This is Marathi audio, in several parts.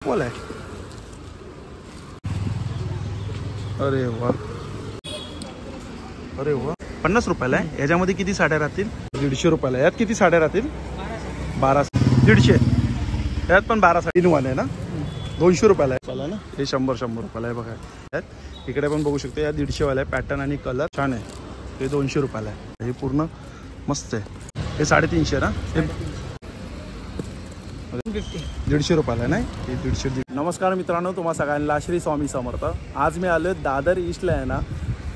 बोल आहे. अरे वा, अरे वा, 50 रुपयाला आहे. याच्यामध्ये किती साड्या राहतील? 150 रुपयाला. यात किती साड्या राहतील? 12. 150. यात पण 12 साडी. 3 वाले ना, 200 रुपयाला आहे. चला ना, हे 100 रुपयाला आहे बघा. यात इकडे पण बघू शकतो. या 150 वाला आहे. पॅटर्न आणि कलर छान आहे. हे 200 रुपयाला आहे. हे पूर्ण मस्त आहे. हे 350 ना, हे 150 रुपयाला नाही, हे 150. नमस्कार मित्रांनो, तुम्हा सगळ्यांना श्री स्वामी समर्थ. आज मी आलो दादर ईस्टला आहे ना,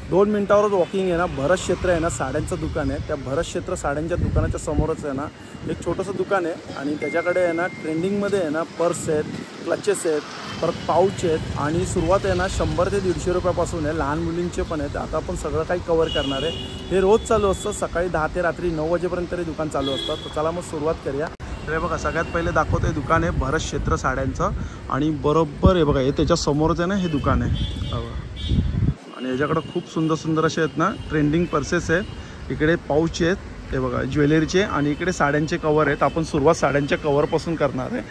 2 मिनिटावरच वॉकिंग आहे ना. भरत क्षेत्र आहे ना, साड्यांचं दुकान आहे. त्या भरत क्षेत्र साड्यांच्या दुकानाच्या समोरच आहे ना एक छोटंसं दुकान आहे. आणि त्याच्याकडे आहे ना ट्रेंडिंगमध्ये आहे ना पर्स आहेत, क्लचेस आहेत, परत पाऊच आहेत. आणि सुरुवात आहे ना 100 ते 150 रुपयापासून आहे. लहान मुलींचे पण आहेत. आता आपण सगळं काही कवर करणार आहे. हे रोज चालू असतं, सकाळी 10 ते रात्री 9 वाजेपर्यंत तरी दुकान चालू असतं. तर चला मग सुरुवात करूया. तर बघा, सगळ्यात पहिले दाखवतो हे दुकान आहे भरत क्षेत्र साड्यांचं. आणि बरोबर आहे बघा, हे त्याच्या समोरच आहे ना हे दुकान आहे. आणि याच्याकडं खूप सुंदर सुंदर असे आहेत ना ट्रेंडिंग पर्सेस आहेत. इकडे पाऊच आहेत, हे बघा ज्वेलरीचे. आणि इकडे साड्यांचे कवर आहेत. आपण सुरुवात साड्यांच्या कवरपासून करणार आहे.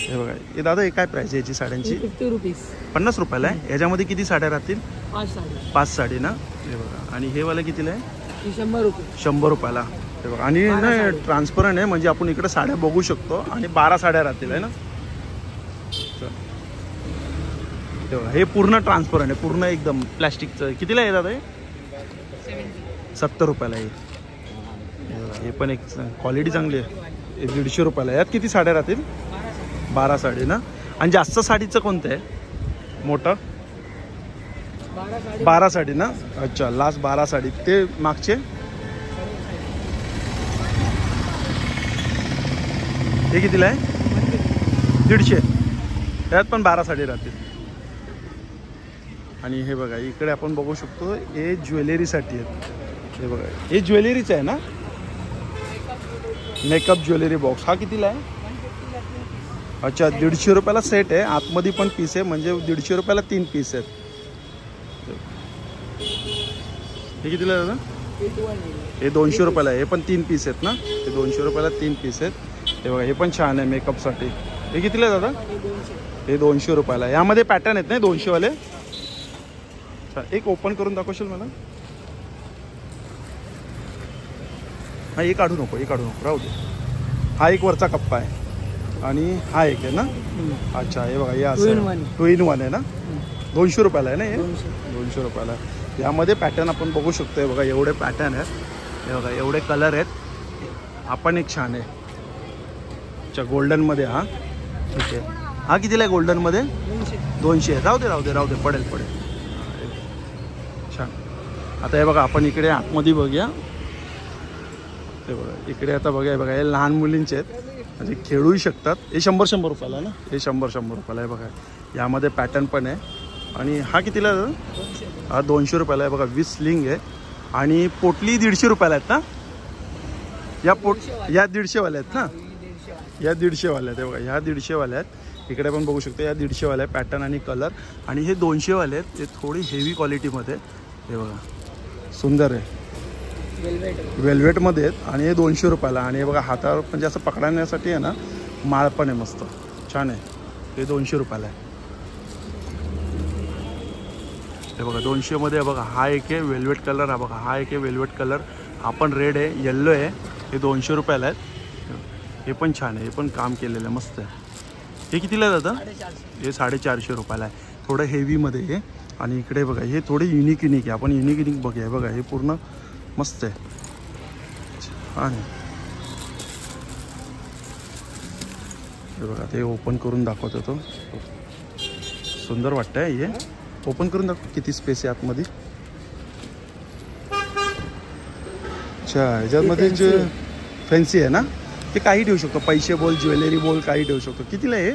हे बघा, हे दादा हे काय प्राईस आहे याची साड्यांची? 50 रुपीज. 50 रुपयाला आहे. याच्यामध्ये किती साड्या राहतील? 5 साडी ना. हे बघा, आणि हे वाला कितीला आहे? 100 रुपये. 100 रुपयाला. हे बघा, आणि ना ट्रान्सपरंट आहे, म्हणजे आपण इकडे साड्या बघू शकतो. आणि 12 साड्या राहतील आहे ना. तेव्हा हे पूर्ण ट्रान्सपरंट आहे, पूर्ण एकदम प्लॅस्टिकचं. कितीला आहे दादा हे? 70 रुपयाला आहे. हे पण एक क्वालिटी चांगली आहे. हे 150 रुपयाला. यात किती साड्या राहतील? 12 साडी ना. आणि जास्त साडीचं कोणतं आहे मोठं? 12 साडी ना. अच्छा, लास्ट 12 साडी. ते मागचे हे कितीला आहे? 150. यात पण 12 साडी राहतील. आणि हे बघा, इकडे आपण बघू शकतो हे ज्वेलरीसाठी आहेत. हे बघा, हे ज्वेलरीचं आहे ना, मेकअप ज्वेलरी बॉक्स. हा कितीला आहे? अच्छा, 150 रुपयाला सेट आहे. आतमध्ये पण पीस आहे, म्हणजे 150 रुपयाला 3 पीस आहेत. हे कितीला आहे दादा? हे 200 रुपयाला आहे. हे पण 3 पीस आहेत ना. हे 200 रुपयाला 3 पीस आहेत. हे बघा, हे पण छान आहे मेकअपसाठी. हे कितीला आहे दादा? हे 200 रुपयाला. यामध्ये पॅटर्न आहेत नाही 200 वाले. एक ओपन करून दाखवशील मला? हा, हे काढू नको, हे काढू नको, राहू दे. हा एक वरचा कप्पा आहे आणि हा एक आहे ना. अच्छा, हे बघा, हे असं 2 in 1 आहे ना. 200 रुपयाला आहे ना हे. 200 रुपयाला. यामध्ये पॅटर्न आपण बघू शकतो. बघा, एवढे पॅटर्न आहेत. हे बघा, एवढे कलर आहेत. हा पण एक छान आहे. अच्छा, गोल्डनमध्ये. हा ठीक आहे. हा कितीला आहे गोल्डनमध्ये? 200. राहू दे राहू दे राहू दे, पडेल पडेल. छान. आता हे बघा, आपण इकडे आतमध्ये बघूया. हे बघा, इकडे आता बघा, हे बघा, हे लहान मुलींचे आहेत, म्हणजे खेळूही शकतात. हे 100 रुपयाला ना. हे 100 रुपयाला आहे. बघा, यामध्ये पॅटर्न पण आहे. आणि हा कितीला आहे? हा 200 रुपयाला आहे. बघा, 20 स्लिंग आहे. आणि पोटली 150 रुपयाला आहेत ना. या 150 वाल्या आहेत ना. या 150 वाल्या आहेत. बघा, ह्या 150 वाल्या आहेत. इकडे पण बघू शकतो, या 150 वाल्या आहे. पॅटर्न आणि कलर. आणि हे 200 वाले आहेत. ते थोडी हेवी क्वालिटीमध्ये. हे बघा, सुंदर आहे, वेल्वेटमध्ये आहेत. आणि हे 200 रुपयाला. आणि हे बघा, हातावर म्हणजे असं पकडण्यासाठी आहे ना, माळ पण आहे, मस्त छान आहे. हे 200 रुपयाला आहे. हे बघा, 200 मध्ये बघा, हा एक आहे वेल्वेट कलर. हा बघा, हा एक आहे वेल्वेट कलर. हा पण रेड आहे, येल्लो आहे. हे 200 रुपयाला आहेत. हे पण छान आहे, हे पण काम केलेलं आहे, मस्त आहे. हे कितीला आहे दादा? हे 450 रुपयाला आहे. थोडं हेवीमध्ये आहे. आणि इकडे बघा, हे थोडे युनिक आहे. आपण युनिक बघूया. बघा, हे पूर्ण मस्त आहे. छान आहे. हे बघा, ते ओपन करून दाखवतो तो. सुंदर वाटतंय. हे ओपन करून दाखव, किती स्पेस आहे आतमध्ये. अच्छा, ह्याच्यामध्ये जे फॅन्सी आहे ना, ते काही ठेवू शकतो. पैसे बोल, ज्वेलरी बोल, काही ठेवू शकतो. कितीला आहे?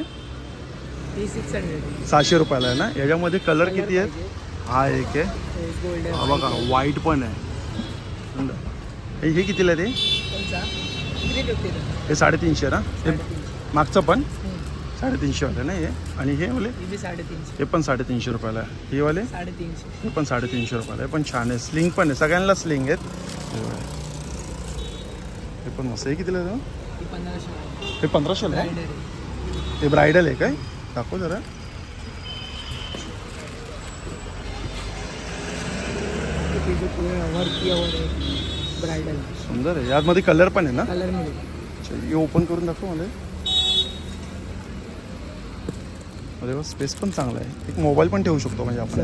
600 रुपयाला आहे ना. याच्यामध्ये कलर किती आहेत? हा एक आहे. हा बघा, व्हाईट पण आहे. हे कितीला आहे? हे 350 ना. हे मागचं पण 350 वाले ना हे. आणि हे वाले हे पण 350 रुपयाला आहे. हे वाले हे पण 350 रुपयाला आहे. पण छान आहे. स्लिंग पण आहे, सगळ्यांना स्लिंग आहेत. हे पण मस्त. हे कितीला आहे? हे 1500 आहे. हे ब्रायडल आहे काय? दाखव जरा. ब्रायडल सुंदर आहे. यामध्ये कलर पण आहे ना. कलर मध्ये हे ओपन करून दाखव मला. अरे स्पेस पण चांगला आहे. एक मोबाईल पण ठेवू शकतो म्हणजे आपण.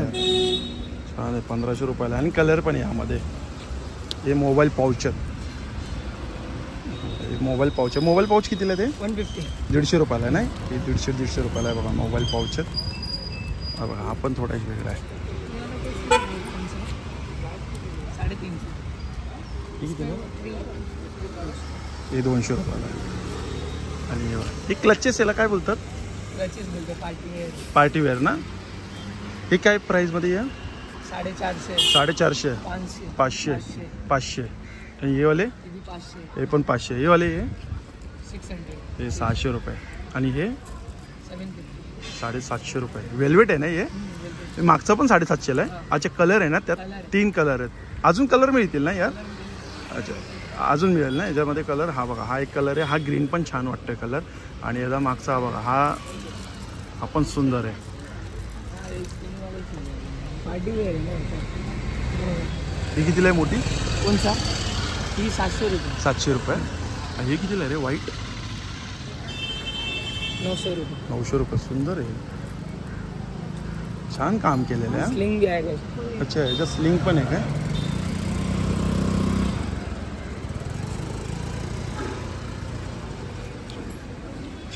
छान आहे. 1500 रुपयाला आणि कलर पण आहे यामध्ये. हे मोबाईल पाऊच आहे. मोबाईल पाऊच आहे. मोबाईल पाऊच कितीला ते 150 150 रुपयाला आहे. नाही हे 150 रुपयाला आहे बघा मोबाईल पाऊच आहे. हा बघा हा पण थोडा वेगळा आहे. 350 हे 200 रुपयाला आहे. आणि हे क्लचेस याला काय बोलतात. क्लचेस बोलतो पार्टी वेअर ना. हे काय प्राईसमध्ये आहे. 450 450 500 500. आणि हे वाले 500 हे पण 500. हे वाले हे 600 हे 600 रुपये. आणि हे 750 750 रुपये. वेल्वेट आहे ना हे. मागचं पण 750ला आहे. अच्छा कलर आहे ना त्यात. 3 कलर आहेत. अजून कलर मिळतील ना यार. अच्छा अजून मिळेल ना याच्यामध्ये कलर. हा बघा हा एक कलर आहे. हा ग्रीन पण छान वाटतोय कलर. आणि याचा मागचा हा बघा हा पण सुंदर आहे. पार्टी वेअर ही कितीला आहे मोठी. कोणता ही 700 रुपये 700 रुपये. आणि हे कितीला आहे रे व्हाईट. 900 रुपये 900 रुपये. सुंदर आहे. छान काम केलेलं आहे. स्लिंग बी आहे. अच्छा याच्यात स्लिंग पण आहे काय.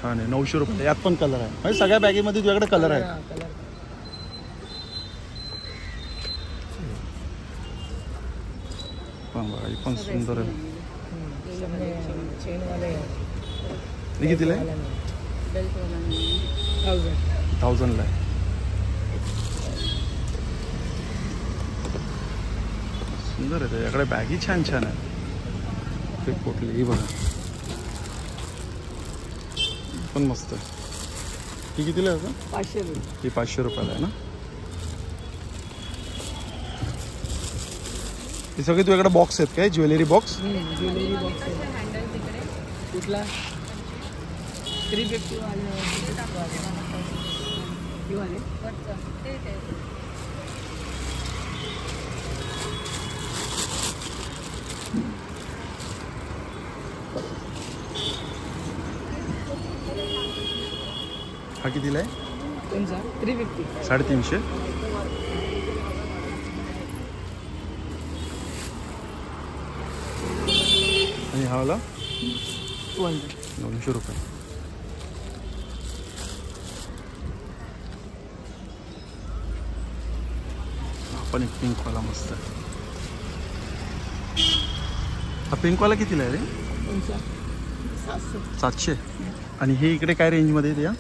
छान आहे. 900 रुपये. यात पण कलर आहे म्हणजे सगळ्या बॅगेमध्ये तुझ्याकडे कलर आहे. कलर पण बघा ही पण सुंदर आहे. चेन वाले हे कितीला आहे. 1000ला आहे. सुंदर आहे. त्याच्याकडे बॅगी छान छान आहे. कुठली ही बघा पण मस्त आहे. ही कितीला आहे. 500 रुपये ही 500 रुपयाला आहे ना. हे सगळे तुझ्याकडे बॉक्स आहेत काय. Jewellery box. ज्वेलरी बॉक्स कुठला 350 वाले हा कितीला आहे. कोणचा 350 350. आणि हा वाला 200 रुपये. आपण एक पिंकवाला मस्त आहे. हा पिंकवाला कितीला आहे रे. कोणचा 700. आणि हे इकडे काय रेंजमध्ये आहेत या.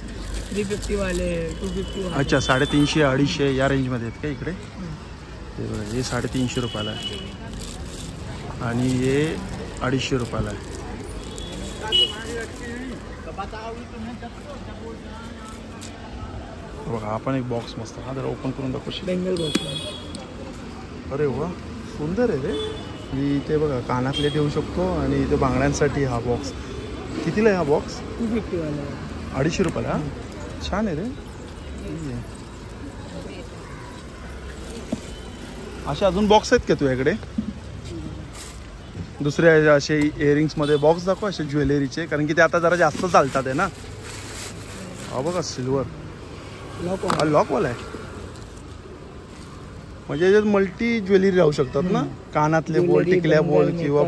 350 वाले 250 वाले. अच्छा 350 250 या रेंजमध्ये आहेत का इकडे. हे बघा हे 350 रुपयाला आहे. आणि हे 250 रुपयाला आहे. बघा आपण एक बॉक्स मस्त. हा जरा ओपन करून दाखवशील. बेंगल बॉक्स. अरे वा सुंदर आहे रे. मी इथे बघा कानातले ठेवू शकतो. आणि इथे बांगड्यांसाठी हा बॉक्स कितीला आहे. हा बॉक्स 250 वाला 250 रुपयाला. छान आहे रे. असे अजून बॉक्स आहेत का तुझ्याकडे. दुसऱ्या असे इयरिंग्समध्ये बॉक्स दाखव असे ज्वेलरीचे. कारण की ते आता जरा जास्त चालतात आहे ना. हा बघा सिल्वर हा लॉकवाला आहे. म्हणजे याच्यात मल्टी ज्वेलरी राहू शकतात ना. कानातले बोल टिकल्या बोल किंवा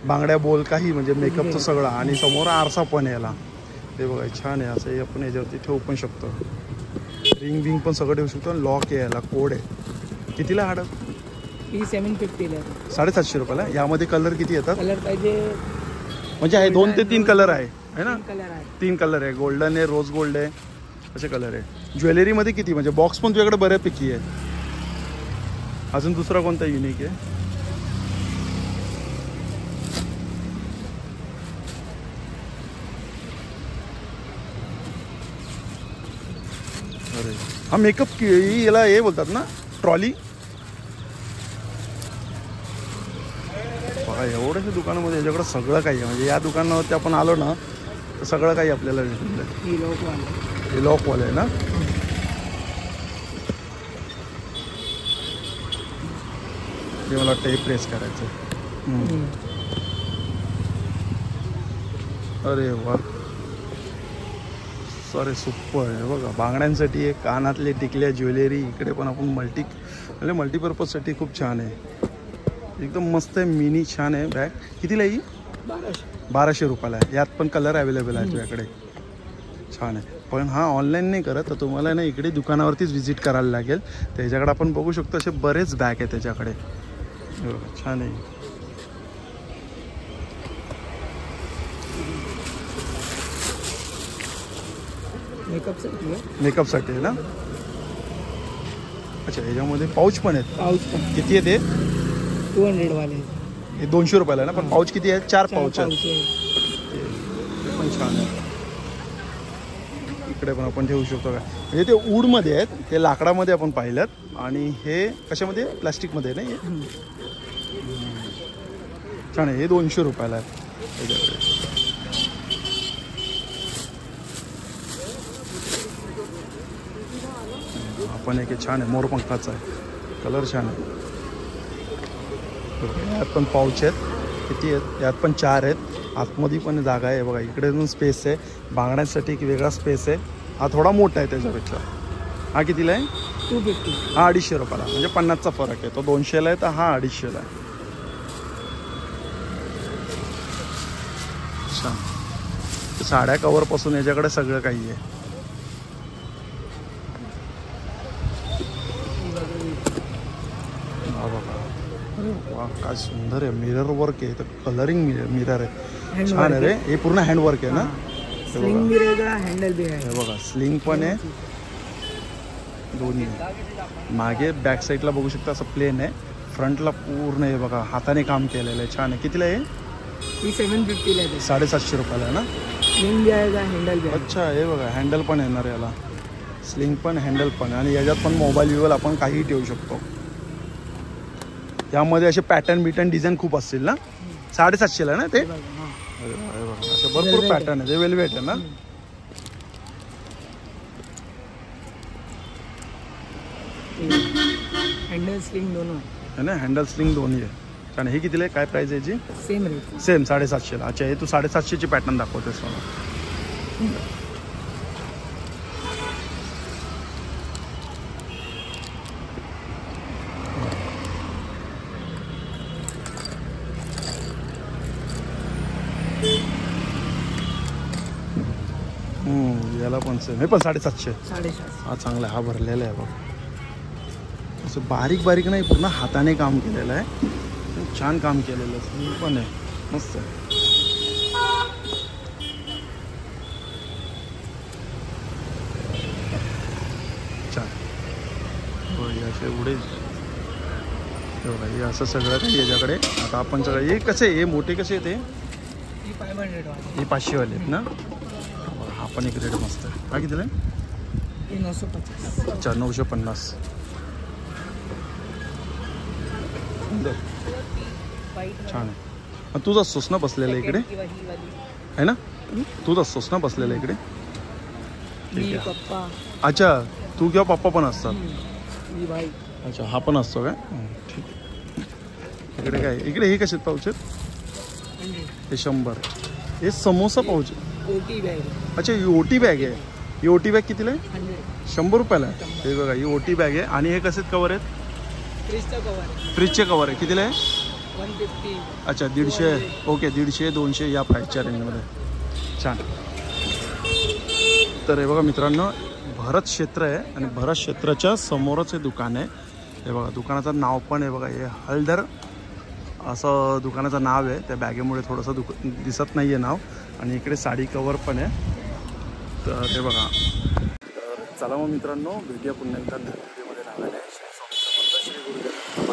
बांगड्या बोल काही म्हणजे मेकअपचं सगळं. आणि समोर आरसा पण याला. ते बघा छान आहे. असं आपण याच्यावरती ठेवू पण शकतो. रिंग बिंग पण सगळं ठेवू शकतो. लॉक आहे याला. कोड आहे. कितीला हाड. ही 750 ला 750 रुपयाला. यामध्ये कलर किती येतात. कलर पाहिजे म्हणजे आहे 2 ते 3 कलर आहे ना. कलर आहे 3 कलर आहे. गोल्डन आहे रोज गोल्ड आहे असे कलर आहे. ज्वेलरीमध्ये किती म्हणजे बॉक्स पण तुझ्याकडे बऱ्यापैकी आहे. अजून दुसरा कोणता युनिक आहे. अरे हा मेकअप याला हे बोलतात ना ट्रॉली. बघा एवढ्याशा दुकानामध्ये याच्याकडे सगळं काही आहे. म्हणजे या दुकानावरती आपण आलो ना तर सगळं काही आपल्याला भेटून जाईल. ही लॉक वाला हे लॉकवाले आहे ना. हे मला वाटतं हे प्रेस करायचं. अरे वा, सॉरी सुपर आहे बघा. बांगड्यांसाठी एक कानातले टिकल्या ज्वेलरी. इकडे पण आपण मल्टीपर्पजसाठी खूप छान आहे. एकदम मस्त आहे. मिनी छान आहे बॅग. कितीला ही? 1200 रुपयाला आहे. यात पण कलर अवेलेबल आहे तुझ्याकडे. छान आहे. पण हा ऑनलाईन नाही करत तर तुम्हाला ना इकडे दुकानावरतीच व्हिजिट करायला लागेल. त्याच्याकडे आपण बघू शकतो असे बरेच बॅग आहे त्याच्याकडे. छान आहे. मेकअपसाठी आहे ना. अच्छा, ह्याच्यामध्ये पाऊच पण आहेत. पाऊच पण किती आहे ते? 200 वाले. हे 200 रुपयाला आहे ना. पण पाऊच किती आहेत? 4 पाऊच आहेत. ते पण छान आहे. इकडे पण आपण ठेवू शकतो काय. म्हणजे ते वूडमध्ये आहेत, ते लाकडामध्ये आपण पाहिल्यात. आणि हे कशामध्ये? प्लास्टिकमध्ये आहे ना. छान आहे. हे 200 रुपयाला आहे. आपण एक छान आहे, मोरपंखाचा आहे. कलर छान आहे. यात पण पाऊच आहेत. किती आहेत? यात पण 4 आहेत. आतमध्ये पण जागा आहे बघा. इकडे पण स्पेस आहे. बांगड्यांसाठी एक वेगळा स्पेस आहे. हा थोडा मोठा आहे त्याच्यापेक्षा. हा कितीला आहे? 250. हा 250 रुपयाला. म्हणजे 50चा फरक आहे. तो 200ला आहे तर हा 250ला आहे. छान. साड्या कवरपासून याच्याकडे सगळं काही आहे. वा, काय सुंदर आहे. मिरर वर्क आहे. तर कलरिंग मिरर आहे. छान आहे रे. हे पूर्ण हँडवर्क आहे ना. हँडल बी आहे. हे बघा, स्लिंग पण आहे. दोन्ही मागे बॅक साईडला बघू शकता असं प्लेन आहे. फ्रंटला पूर्ण आहे बघा, हाताने काम केलेलं आहे. छान आहे. कितीला आहे? 750 आहे. 750 रुपयाला आहे ना. स्लिंग बी आहे का, हँडल बी आहे. अच्छा, हे बघा हँडल पण येणार याला. स्लिंग पण, हँडल पण. आणि याच्यात पण मोबाईल विवल आपण काही ठेवू शकतो. यामध्ये असे पॅटर्न बिटर्न डिझाईन खूप असतील ना. 750ला आहे ना ते. असे भरपूर पॅटर्न आहे. ते वेलवेट आहे ना. हँडल स्लिंग दोनों आहे ना. हँडल स्लिंग दोन्ही आहे. छान. हे कितीला आहे? काय प्राईस आहे याची? Same rate. सेम 750ला. अच्छा, हे तू 750ची पॅटर्न दाखवतेस मला. याला पण सेम. हे पण 750. 750. हा चांगला आहे. हा भरलेला आहे बघ. असं बारीक बारीक नाही, पूर्ण हाताने काम केलेलं आहे. छान काम केलेलं आहे. पण आहे मस्त आहे. छान. असे एवढे हे असं सगळं काही याच्याकडे. आता आपण सगळं हे कसे, हे मोठे कसे आहेत? ही 500 वाले. हे 500 वाले आहेत ना. हा पण एक रेट मस्त आहे. हा कितीला आहे? हे 950. अच्छा, 950. छान आहे. मग तूच असतोस ना बसलेला इकडे, आहे ना? तूच असतोस ना बसलेला इकडे. ठीक आहे. पप्पा. अच्छा, तू किंवा पप्पा पण असतात. ही भाई. अच्छा, हा पण असतो काय? ठीक. इकडे काय? इकडे हे कसे पाऊच आहेत? हे 100. हे समोसा पाऊच. ओटी बॅग. अच्छा, ही ओटी बॅग आहे. ही ओटी बॅग कितीला आहे? 100 रुपयाला आहे. हे बघा, ही ओटी बॅग आहे. आणि हे कसे कवर आहेत? फ्रीजचा कवर आहे. फ्रीजचे कवर आहे. कितीला आहे? 150. अच्छा, 150. ओके, 150 200 या प्राईसच्या रेंजमध्ये. छान. तर हे बघा मित्रांनो, भरत क्षेत्र आहे. आणि भरत क्षेत्राच्या समोरच हे दुकान आहे. हे बघा, दुकानाचं नाव पण आहे बघा. हे हलदर असं दुकानाचं नाव आहे. त्या बॅगेमुळे थोडंसं दिसत नाही आहे नाव. आणि इकडे साडी कवर पण आहे. तर हे बघा. तर चला मग मित्रांनो, भेटूया पुन्हा एकदा नवीन व्हिडिओमध्ये. राहणार आहे. श्री स्वामी समर्थ, श्री गुरुदेव.